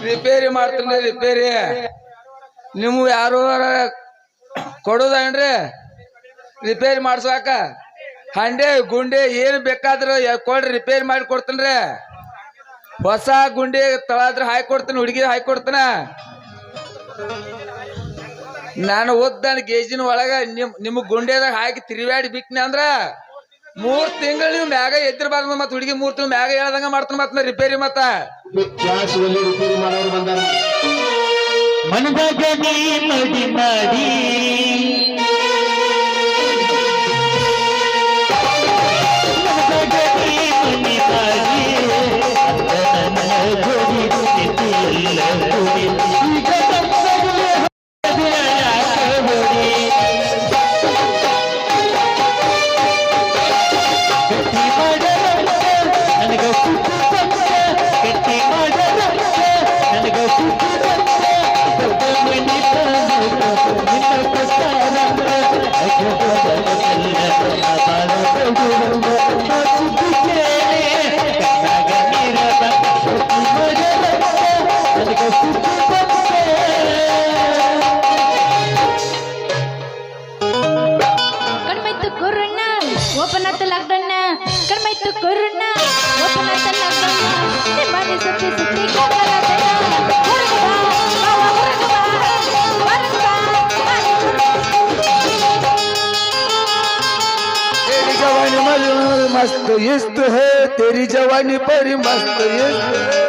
Repair ಮಾಡ್ತೀನಿ repair ನೀವು ಯಾರು ಕೊಡೋದೇನ್ರಿ ರಿಪೇರಿ ಮಾಡ್ಸಾಕ ಹಂಡೆ ಗುಂಡೆ ಏನು ಬೇಕಾದ್ರೆ ಕೊಡ್ರಿ ರಿಪೇರಿ ಮಾಡಿ ಕೊಡ್ತೀನಿ ಹೊಸ ಗುಂಡಿ ತಳಾದ್ರೆ ಹಾಕಿ ಕೊಡ್ತೀನಿ ಹುಡುಗಿ ಹಾಕಿ ಕೊಡ್ತೀನ ನಾನು ಓದ್ದಾನ ಗೇಜಿನ ಒಳಗ ನಿಮ್ಗೆ ಗುಂಡೆದಾಗ ಹಾಕಿ ತಿರುವಾಡಿ ಬಿಟ್ನಿ ಅಂದ್ರ 3 ತಿಂಗಳು ನೀವು ಮ್ಯಾಗ ಎದ್ದಿರಬಾರ್ದು ಮತ್ ಹುಡುಗಿ 3 ತಿಂಗಳು ಮ್ಯಾಗ ಹೇಳ್ದಂಗ ಮಾಡ್ತಾನ ಮತ್ತ ರಿಪೇರಿ ಮತ್ತ ರಿಪೇರಿ ಮಾಡೋರು ಬಂದಾರ ಮನದಾಗ ಮಡಿ ಮಾಡಿ मस्त इश्क है तेरी जवानी पर मस्त इश्क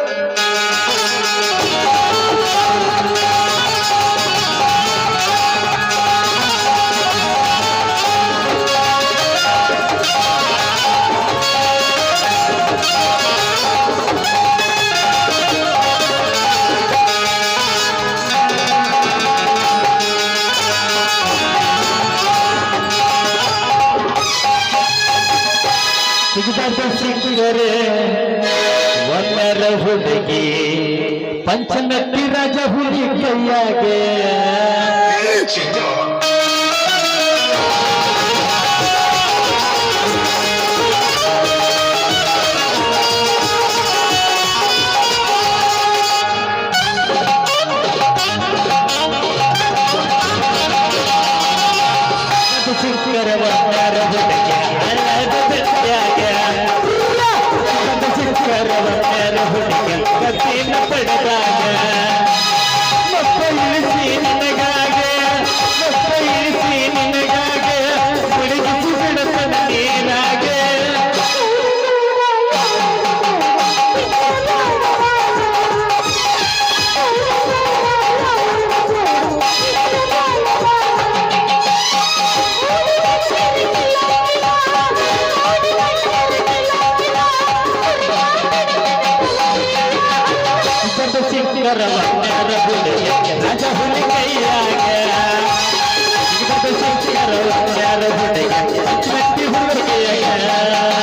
ಸಿಕ್ಕರೆ ಒಂದರ ಹುಡುಗಿ ಪಂಚನಟ್ಟಿ ರಾಜ ಹುಡುಗಿ ಕೈಯಾಗೆ ಸಿಕ್ಕರೆ ಒಂದರ ಹುಡುಗಿ ಕತ್ತಿನ ಪಡೆದಾಗ ಮತ್ತ ಇಳಿಸಿ ನಿನಗಾಗೆ ಬಿಡಿಸಿ ಬಿಡುತ್ತನ ನೀರಾಗೆ ರಾಜ ಹುಲಿ ಕೈಯಾಗ ಮಟ್ಟಿ ಹುಡುಗಿಯಾಗ ಹುಡುಗ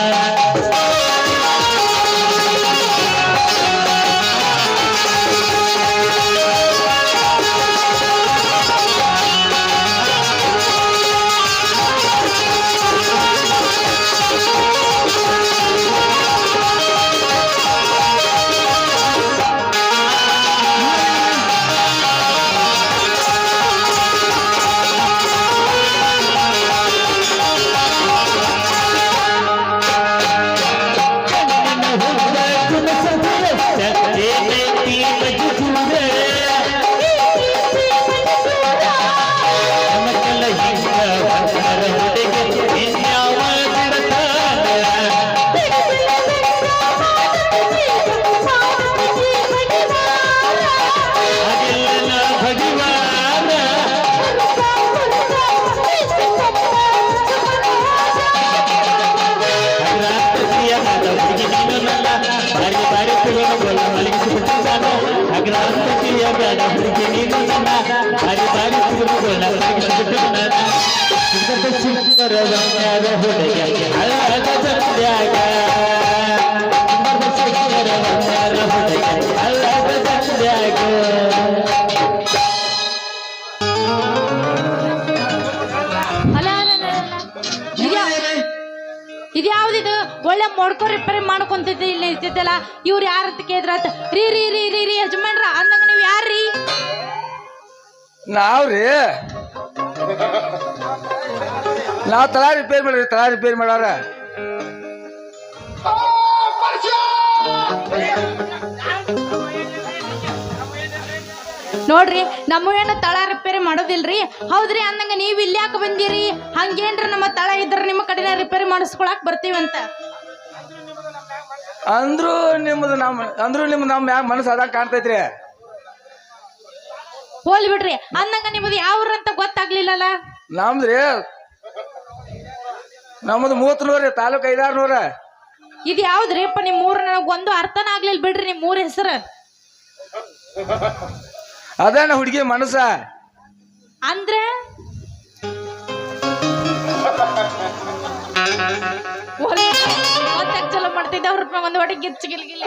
ನೋಡ್ಕೊ ರಿಪೇರಿ ಮಾಡ್ಕೊಂತಿದ್ದೆ ಇಲ್ಲಿ ಇರ್ತಿದ್ದಲ್ಲ ಇವ್ರು ಯಾರ ಅಂತ ಕೇಳಿದ್ರ ರೀ ರೀ ರೀ ರೀ ರೀ ಯಜಮಾನ್ರ ಅಂದಂಗ ನೀವ್ ಯಾರ್ರೀ ನಾವ್ರಿ ನಾವ್ ತಲಾ ರಿಪೇರ್ ಮಾಡ್ರಿ ತಲಾ ರಿಪೇರ್ ಮಾಡಾರ ನೋಡ್ರಿ ನಮ್ಮವೇನು ತಳ ರಿಪೇರಿ ಮಾಡೋದಿಲ್ರಿ ಹೌದ್ರಿ ಅಂದಂಗ ನೀವ್ ಇಲ್ಲಿ ಯಾಕೆ ಬಂದಿರಿ ಹಂಗೇನ್ರ ನಮ್ಮ ತಳ ಇದ್ರ ನಿಮ್ಮ ಕಡೆನ ರಿಪೇರಿ ಮಾಡಿಸ್ಕೊಳಕ್ ಬರ್ತೀವಂತ ಅಂದ್ರು ನಿಮ್ದು ನಮ್ ಮ್ಯಾಗ ಮನಸ್ಸು ಅದಾಗ ಕಾಣ್ತೈತ್ರಿ ಹೋಲ್ ಬಿಡ್ರಿ ಅಂದಂಗ ನಿಮ್ಮದು ಯಾವ್ರಂತ ಗೊತ್ತಾಗ್ಲಿಲ್ಲಲ್ಲ ನಮ್ಮದು 30 ತಾಲೂಕ್ 500 ಇದು ಯಾವ್ದ್ರಿಪ್ಪ ನಿಮ್ ಊರ ನನಗ್ ಒಂದು ಅರ್ಥನ ಆಗ್ಲಿಲ್ಲ ಬಿಡ್ರಿ ನಿಮ್ ಊರ ಹೆಸರು ಅದೇನ ಹುಡುಗಿ ಮನಸ್ಸ ಅಂದ್ರೆ ಚಲೋ ಮಾಡ್ತಿದ್ದ ಅವ್ರ ಒಂದು ಹೊಡೆ ಗಿಚ್ಚಿಗಿಲ್ಗಿಲ್ಲ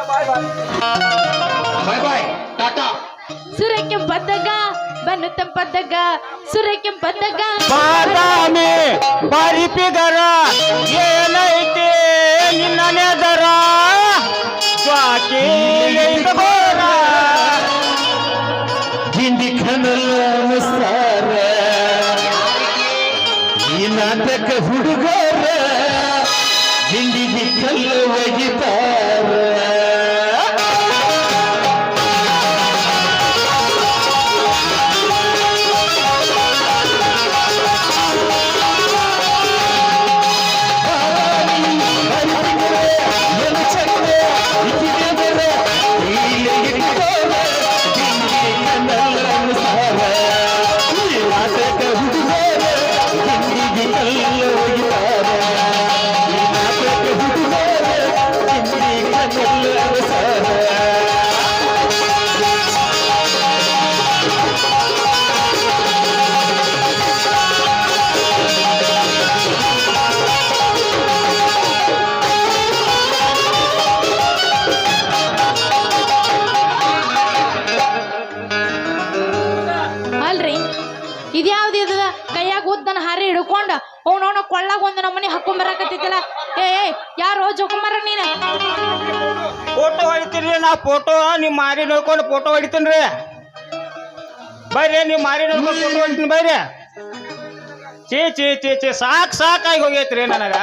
Bye bye. ಬನ್ನು ತಂಪದ್ದಾಗ ಸುರೆ ಕೆಂಪದ್ದಾಗ ಬಾದಾಮಿ ಬಾರಿ ಪಿಗರ ಏನೈತಿ ನಿನ್ನ ನೆದರ ಸ್ವಾಕಿ ಗೋರ ಗಿಂಡಿ ಕನಲ ಸಾರ ಈ ನಾಟಕ ಹುಡುಗರ ಗಿಂಡಿಗೆ ಕಲ್ಲು ಒಗಿತಾರ ಅಲ್ರಿ ಇದ್ಯಾವ್ದು ಇದ ಕೈಯಾಗ ಉದ್ದನ ಹಾರಿ ಹಿಡ್ಕೊಂಡ ಅವನವನ ಕೊಳ್ಳಾಗ ಒಂದು ನಮ್ಮನೆ ಹಾಕೊಂಡ್ ಬರಾಕತ್ತಿದ್ದಲ್ಲ ಏ ಯಾರೋ ಜೋಕುಮಾರ ನೀನ ಫೋಟೋ ಹೊಡಿತೀರಿ ನಾ ಫೋಟೋ ನಿಮ್ ಮಾರಿ ನೋಡ್ಕೊಂಡು ಫೋಟೋ ಹೊಡಿತೀನಿ ಬರ್ರಿ ನಿಮ್ ಮಾರಿ ನೋಡ್ಕೊಂಡು ಫೋಟೋ ಹೊಡಿತೀನಿ ಬರ್ರಿ ಚೀ ಚೀ ಚೀ ಚೀ ಸಾಕಾಗಿ ಹೋಗೈತ್ರಿ ನನಗ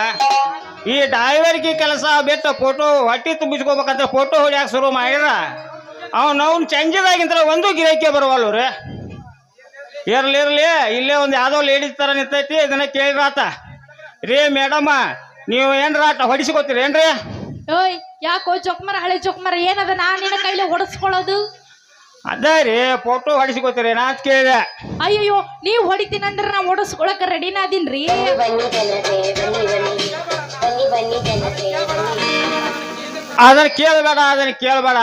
ಈ ಡ್ರೈವರ್ಗೆ ಕೆಲಸ ಬಿಟ್ಟು ಫೋಟೋ ಹೊಟ್ಟಿ ತುಂಬಿಸ್ಕೋಬೇಕಂತ ಫೋಟೋ ಹೊಡಿಯಾಕ ಶುರು ಮಾಡಿರ ಅವ್ನು ಚಂಜದಾಗಿಂತ ಒಂದು ಗಿರಾಕಿ ಬರವಲ್ಲು ರೀ ಇರ್ಲಿ ಇಲ್ಲೇ ಒಂದು ಯಾವುದೋ ಲೇಡೀಸ್ ಥರ ನಿಂತೈತಿ ಇದನ್ನ ಕೇಳಿರಾತ ರೀ ಮೇಡಮ್ಮ ನೀವು ಏನ್ರಾಟ ಹೊಡಿಸ್ಕೋತೀರಿ ಏನ್ರಿ ಓಯ್ ಯಾಕೋ ಜೋಕುಮಾರ ಹಳೆ ಜೋಕುಮಾರ ಏನದ ನಾ ನಿನ್ನ ಕೈಲಿ ಹೊಡೆಸ್ಕೊಳ್ಳೋದು ಅದೇ ರೀ ಫೋಟೋ ಹೊಡಿಸ್ಕೋತೀರಿ ನಾ ಅಂತ ಕೇಳಿದೆ ಅಯ್ಯಯ್ಯೋ ನೀವು ಹೊಡಿತೀನಂದ್ರೆ ನಾ ಹೊಡೆಸ್ಕೊಳಕ ರೆಡಿನ ಅದೀನ್ರಿ ಅದನ್ನ ಕೇಳಬೇಡ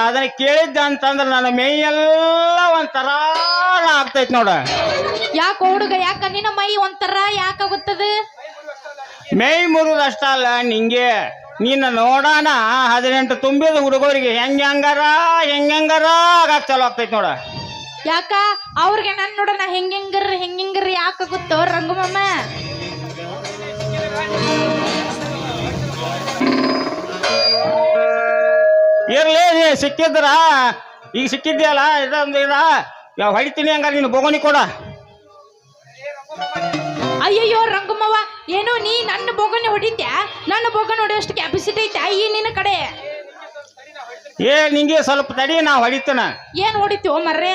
ಅದನ್ನ ಕೇಳಿದ್ದೆ ಅಂತಂದ್ರೆ ನನ್ನ ಮೈಯೆಲ್ಲ ಒಂಥರ ಆಗ್ತೈತಿ ನೋಡ ಯಾಕೋ ಹುಡುಗ ಯಾಕ ನಿನ್ನ ಮೈ ಒಂಥರ ಯಾಕಾಗುತ್ತದ ಮೈ ಮುರುದಷ್ಟ ಅಲ್ಲ ನಿಂಗೆ ನಿನ್ನ ನೋಡೋಣ 18 ತುಂಬಿದ ಹುಡುಗರಿಗೆ ಹೆಂಗಾರ ಆಗಾಕ ಚಲೋ ಆಗ್ತೈತಿ ನೋಡ ಯಾಕ ಅವ್ರಿಗೆ ನನ್ ನೋಡೋಣ ಹೆಂಗೆಂಗರ್ರಿ ಯಾಕಾಗುತ್ತೋ ರಂಗಮಮ್ಮ ಇರ್ಲಿ ನೀ ಸಿಕ್ಕಿದ್ರ ಈಗ ಸಿಕ್ಕಿದ್ಯಲ್ಲ ಇದೊಂದು ಯಾವ ಹೊಡಿತೀನಿ ಹಂಗಾರ ನೀನು ಬೋಗೋಣಿ ಕೊಡ ಅಯ್ಯಯ್ಯೋ ರಂಗಮ್ಮವ್ವ ಏನೋ ನೀ ನನ್ನ ಬೋಗನೆ ಹೊಡಿತ್ಯಾ ನನ್ನ ಬೋಗನೆ ಹೊಡೆಯೋಷ್ಟು ಕ್ಯಾಪಾಸಿಟಿ ಐತಾ ಈ ನಿನ್ನ ಕಡೆ ನಿಂಗೆ ಸ್ವಲ್ಪ ತಡಿ ನಾ ಹೊಡಿತೇನ ಏನ್ ಹೊಡಿತೀವೋ ಮರ್ರೆ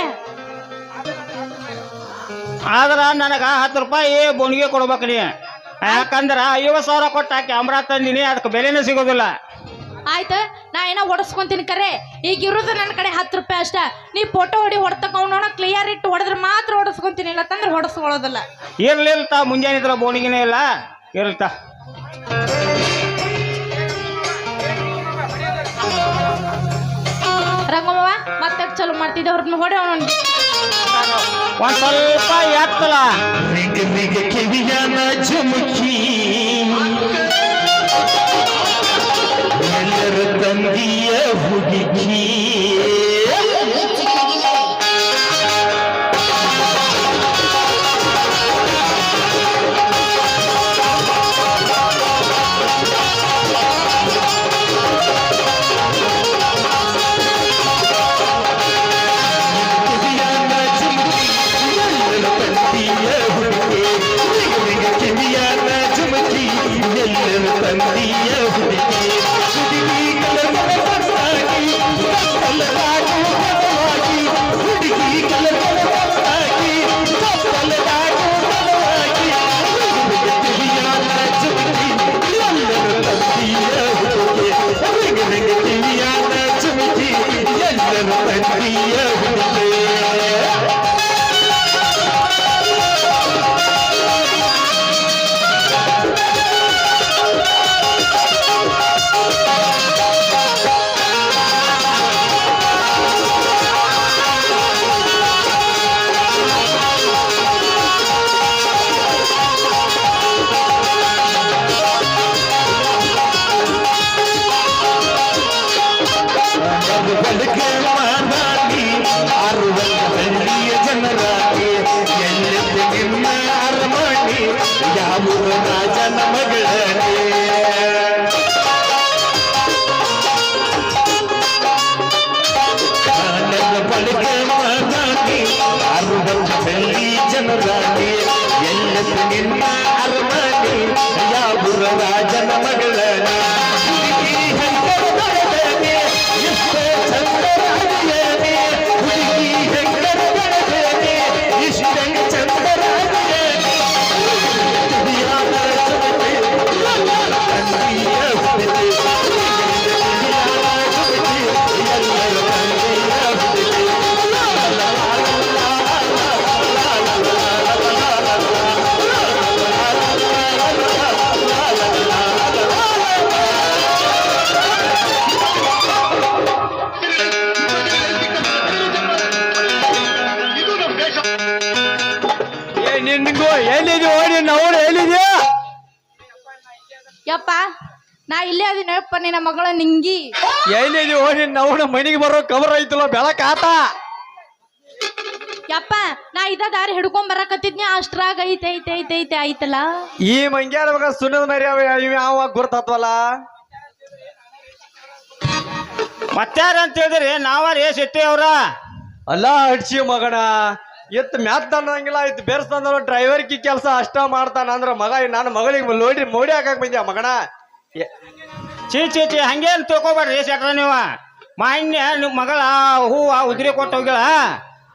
ಆದ್ರ ನನಗ 10 ರೂಪಾಯಿ ಬೋಣಿಗೆ ಕೊಡ್ಬೇಕು ನೀ ಯಾಕಂದ್ರ 50,000 ಕೊಟ್ಟ ಕ್ಯಾಮ್ರಾ ತಂದಿನಿ ಅದಕ್ಕೆ ಬೆಲೆನೇ ಸಿಗೋದಿಲ್ಲ ಆಯ್ತ ನಾ ಏನೋ ಹೊಡೆಸ್ಕೊಂತೀನಿ ಕರೆ ಈಗ ಇರೋದು ನನ್ನ ಕಡೆ 10 ರೂಪಾಯಿ ಅಷ್ಟ ನೀ ಫೋಟೋ ಹೊಡಿತಕ್ಕ ಅವನೋಣ ಕ್ಲಿಯರ್ ಇಟ್ಟು ಹೊಡೆದ್ರೆ ಮಾತ್ರ ಹೊಡೆಸ್ಕೊಂತೀನಿ ಇಲ್ಲ ತಂದ್ರೆ ಹೊಡೆಸ್ಕೊಳ್ಳೋದಿಲ್ಲ ಇರ್ಲಿಲ್ತಾ ಮುಂಜಾನೆ ಇದ್ರ ಬೋಣಿಗೆನೇ ಇಲ್ಲ ಇರ್ಲ್ತಾ ರಂಗಮ್ಮವ್ವ ಮತ್ತೆ ಚಲೋ ಮಾಡ್ತಿದ್ದೆ ಅವ್ರನ್ನ ಹೊಡೆ ಅವನ ಒಂದ್ ಸ್ವಲ್ಪ ಎತ್ತಲ ಕಿವಿಯನ ಜುಮುಕಿ ಎಲ್ಲರ ತಂದಿಯ ಹುಡುಗಿ ರಾಜನ ಮಗಳನ ಹುಡುಗಿ ಹೆಂಗರ ಬೆಳೆದೇನೆ ಇಷ್ಟೇ ಚಂದ ರಾಜೇನೆ ಹುಡುಗಿ ಹೆಂಗರ ಬೆಳೆದೇನೆ ಇಷ್ಟೇ ಚಂದ ರಾಜೇನೆ ದುಡಿಯಾದ ಜೊತೆ ತಂದಿಯ ಹುಡುಗಿ ಎಲ್ಲರ ತಂದಿಯ ಹುಡುಗಿ ನಿನ್ಗೂ ಎಲ್ಲಿದ್ಯೋ ನಿನ್ನ ಅವಳು ಎಲ್ಲಿದ್ಯಾ ಯಪ್ಪ ನಾ ಇಲ್ಲೇ ಅದಿನಪ್ಪ ನಿನ್ನ ಮಗಳ ನಿಂಗಿ. ಎಲ್ಲಿದ್ಯೋ ನಿನ್ನ ಅವಳ ಮನೆಗೆ ಬರೋ ಕವರ್ ಐತಲ್ಲ ಬೆಳಕ ಆತ ಯಪ್ಪ ನಾ ಇದ ದಾರಿ ಹಿಡ್ಕೊಂಡ್ ಬರಕತ್ತಿದ್ನಿ ಅಷ್ಟ್ರಾಗ ಐತೆ ಐತೆ ಐತೆ ಐತೆ ಆಯ್ತಲ್ಲ. ಈ ಮಂಗ್ಯಾರ ಮಗ ಸುಣ್ಣದ ಮರಿ ಯಾವ ಗುರ್ತತ್ವಲ್ಲ ಮತ್ತಾರ ಅಂತ ಹೇಳಿದ್ರಿ ನಾವಾರ ಶೆಟ್ಟಿ ಅವ್ರ ಅಲ್ಲ ಹಡ್ಸಿ ಮಗನ ಎತ್ ಮ್ಯಾತ್ ತಂದಂಗಿಲ್ಲ ಇತ್ತು ಬೆರ್ಸ್ತಂದ್ರ ಡ್ರೈವರ್ಕಿ ಕೆಲಸ ಅಷ್ಟ ಮಾಡ್ತಾನ ಅಂದ್ರ ಮಗ ನನ್ನ ಮಗಳಿಗೆ ಲೋಡಿ ಮೋಡಿ ಹಾಕಕ್ ಬಂದ್ಯಾ ಮಗನ ಚೀ ಚೀ ಚೀ ಹಂಗೇನ್ ತಿಳ್ಕೊಬೇಡ್ರಿ ಶೆಟ್ರ ನೀವ ಮಾನ್ಯ ನಿಮ್ಮ ಮಗಳ ಹೂವ ಉದ್ರಿ ಕೊಟ್ಟು ಹೋಗ್ಯಾಳ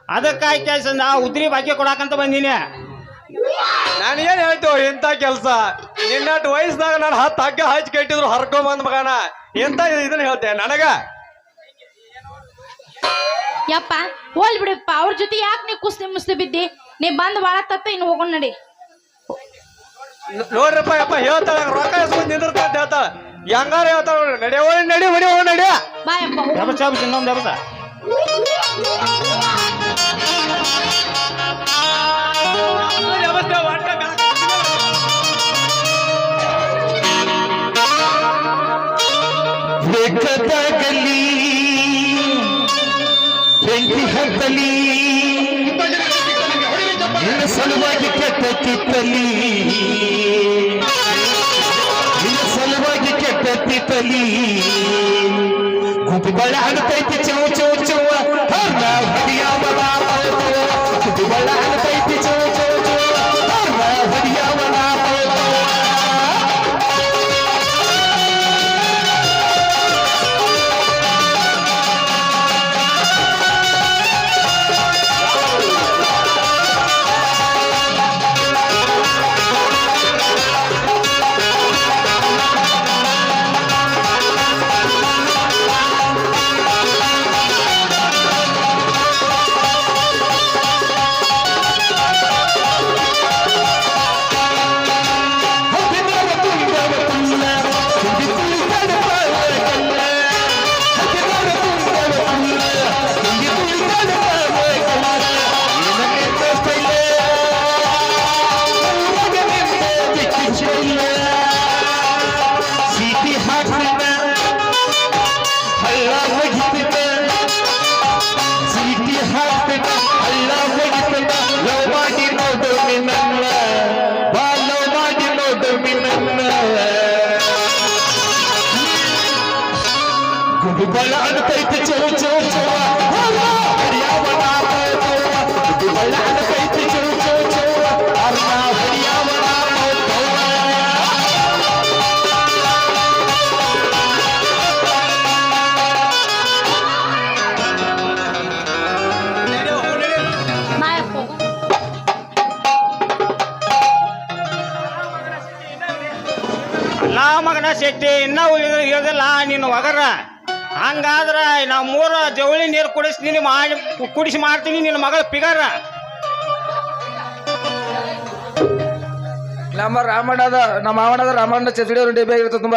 ಅದಕ್ಕಾಗಿ ಕೆಲಸ ನಾ ಉದ್ರಿ ಭಾಗ್ಯ ಕೊಡಾಕಂತ ಬಂದೀನಿ. ನಾನು ಏನ್ ಹೇಳ್ತೇವ ಎಂತ ಕೆಲ್ಸ ನಿನ್ನಟ್ಟು ವಯಸ್ಸಿನಾಗ ನಾನು 10 ಹಗ್ಗ ಹಚ್ಚಿ ಕಟ್ಟಿದ್ರು ಹರ್ಕೊಂಬಂದ್ ಮಗನ ಎಂತ ಇದನ್ನ ಹೇಳ್ತೆ ನನಗ ಯಪ್ಪ ಹೋಲ್ ಬಿಡಪ್ಪ ಅವ್ರ ಜೊತೆ ಯಾಕೆ ನೀ ಕುಸ್ತಿ ಮುಸ್ತಿ ಬಿದ್ದಿ. ನೀ ಬಂದ್ ಬಾಳ ತಪ್ಪ ಇನ್ನು ಹೋಗೋಣ ನಡಿ. ನೋಡ್ರಪ್ಪ ಯಪ್ಪ ಹೇಳ್ತಾಳ ರೊಕ್ಕ ಎಸ್ಕೊಂಡ್ ನಿಂದಿರ್ತ ಅಂತ ಹೇಳ್ತಾಳ ಹೆಂಗಾರ ಹೇಳ್ತಾಳ ನಡಿ ನಡಿ ಹೊಡಿ ಹೋಗಿ ನಡಿ ಬಾ ಯಪ್ಪ ಇನ್ನೊಂದು ದೆಬಸ ಬೇಕಾದಾಗಲಿ ಬೆಂಕಿ ಹತ್ತಲಿ ನಿನ್ನ ಸಲುವಾಗಿ ಕೆಟ್ಟ ತಿತ್ತಲಿ ನಿನ್ನ ಸಲುವಾಗಿ ಕೆಟ್ಟ ತಿತ್ತಲಿ ಗುಂಪುಗಳ ಹಣತೈತಿ ಚೌ ಚೌ ಚೌವ ಹರ್ನ ಹೊಡಿಯಾವಲ ಗುಂಪುಗಳ ಹಣತೈತಿ ಚೌ ಚೌ ಚೌವ ಹರ್ನ ಹೊಡಿಯಾವಲ ಬಳ ಅನ್ಕೈತಿ ಚೌ ಚೌ ಚೌ ಹರಿಯಾವಣ ಬಳ ಅನ್ಕೈತಿ ಚೌ ಚೌ ಚೌ ಅರ್ಣ ಹರಿಯಾವಣ ಬಾ ಯಪ್ಪ ಅಲ್ಲ ಮಗನ ಶೆಟ್ಟಿ ಇನ್ನ ಇರೋದಿಲ್ಲ ನಿನ್ನ ಒಗರ ಹಂಗಾದ್ರ ನಾ 3 ಜವಳಿ ನೀರು ಕುಡಿಸಿ ಮಾಡ್ತೀನಿ ನಿನ್ನ ಮಗಳ ಪಿಗರ. ನಮ್ಮ ಮಾವನದ ರಾಮಣ್ಣ ಚಚಡಿ ಡಿಬ್ಬಿ ಆಗಿರ್ತದೆ ತುಂಬ